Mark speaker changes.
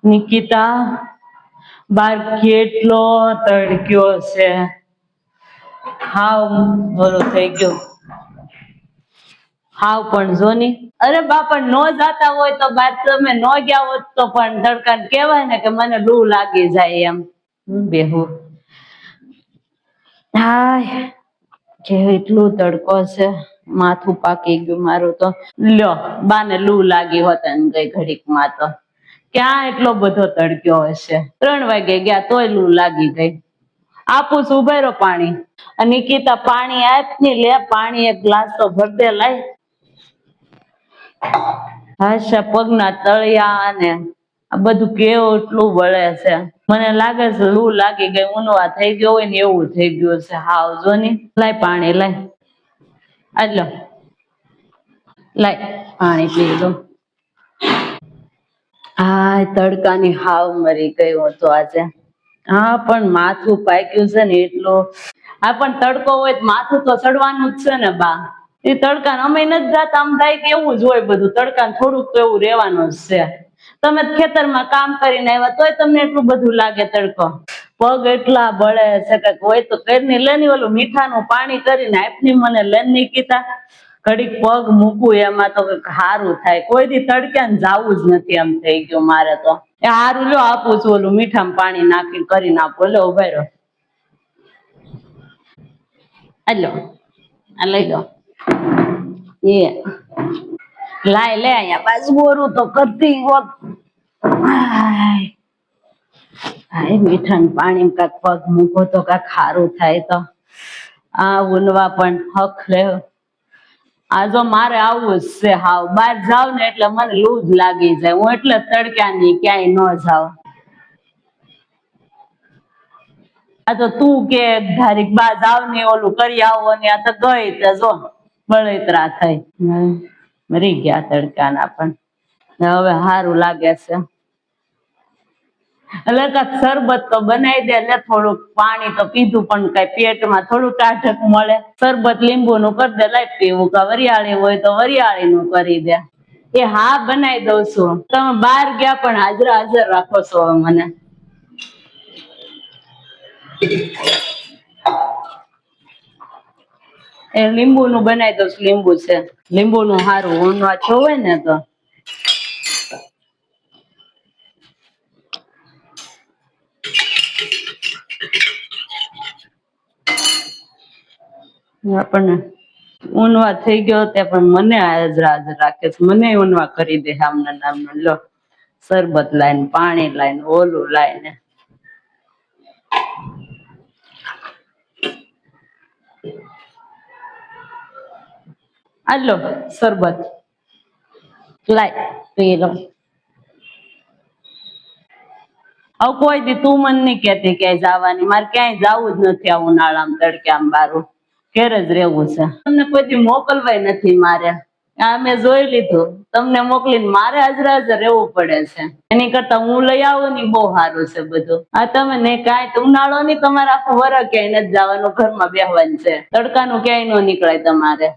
Speaker 1: નિકિતા, બાર કેટલો તડક્યો છે. હાવ બોલો થઈ ગયો. હાવ પણ જોની, અરે બાપા નો જાતા હોય તો બાર તમે નો ગયા હોત તો પણ તડકાને કહેવાય ને કે મને લૂ લાગી જાય એમ. બેહું હાય કે એટલું તડકો છે, માથું પાકી ગયું મારું તો. લ્યો બાને લૂ લાગી હોત ને ગઈ ઘડીક માં તો. ક્યાં એટલો બધો તડક્યો હશે, 3 વાગે ગયા તોય લૂ લાગી ગઈ. આપું છું ઉભા રહો પાણી. નિકિતા પાણી આપ ની લે, પાણી એક ગ્લાસ તો ભર દે લાય. હાશા પગના તળિયા અને આ બધું કેવું એટલું બળે છે. મને લાગે છે લૂ લાગી ગઈ, ઉનવા થઈ ગયો હોય ને એવું થઈ ગયું છે હાવ જોની. લાય પાણી લાય, આલો લાય પાણી પી લો. હા તડકાની હાવ મરી ગઈ હું તો આજે. હા પણ માથું પાક્યું છે ને એટલું. હા પણ તડકો હોય માથું તો ચડવાનું જ છે ને બા. એ તડકા અમે નથી જાતા, આમ થાય કે એવું જ હોય બધું, તડકા થોડુંક તો એવું રેવાનું જ છે. તમે ખેતરમાં કામ કરીને આવ્યા તોય તમને એટલું બધું લાગે તડકો. પગ એટલા બળે છે કે હોય તો ઘરની લેની ઓલું મીઠાનું પાણી કરીને આપની મને લેન નિકિતા. ઘડીક પગ મૂકવું એમાં તો સારું થાય, કોઈ દી તડક્યા ને જાવું જ નથી એમ થઈ ગયું મારે તો. એ હારું લ્યો આપું છું ઓલું મીઠામાં પાણી નાખીને કરીને આપો, લ્યો ઉભા રહ્યો. આલો આ લઈ લો. એ લાય લે અહીંયા બાજુ બોરું તો કરતી હોત. હાય મીઠાનું પાણી કાક પગ મૂકો તો કાક સારું થાય તો. આ ઉનવા પણ હક લે. આ જો મારે આવું જ છે હાવ, બહાર જાવ ને એટલે મને લૂ જ લાગી જાય, હું એટલે તડક્યાની ક્યાંય ન જાવ. આ તો તું કે ધારીક બા જાવ ને ઓલું કરી આવો ને, આ તો ગઈ તો જો બળતરા થઈ. મરી ગયા તડકાના પણ. હવે સારું લાગે છે. એટલે કાક શરબત તો બનાવી દે ને, થોડુંક પાણી તો પીધું પણ કઈ પેટમાં થોડું ટાઢક મળે. શરબત લીંબુ નું કરી દે લાય પીવું, કે વરિયાળી હોય તો વરિયાળી નું કરી દે. એ હા બનાવી દઉં છું. તમે બહાર ગયા પણ હાજરા હાજર રાખો છો હવે મને. એ લીંબુ નું બનાવી દઉં, લીંબુ છે લીંબુ નું સારું ઊનવા છો હોય ને તો. આપણને ઊનવા થઈ ગયો ત્યાં પણ મને હાજરા હાજર રાખે છે, મને ઊનવા કરી દે આમના નામના. લો શરબત લાઈને, પાણી લાઈને, ઓલું લાઈને. આલો શરબત લાય પી લો. હવે કોઈ દી તું મને નઈ કેતી ક્યાંય જવાની, મારે ક્યાંય જવું જ નથી આ ઉનાળામાં તડક્યામાં બારું, ઘેર જ રહેવું છે. તમને કોઈ દી મોકલવાય નથી મારે, આ મેં જોઈ લીધું. તમને મોકલીને મારે હાજરા હાજર રહેવું પડે છે, એની કરતા હું લઈ આવું ને બહુ સારું છે બધું. આ તમે ને કાંઈ ઉનાળો ની તમારે આખું વરસ ક્યાંય નથી જવાનું, ઘરમાં બેહવાનું છે, તડકાનું ક્યાંય ન નીકળાય તમારે.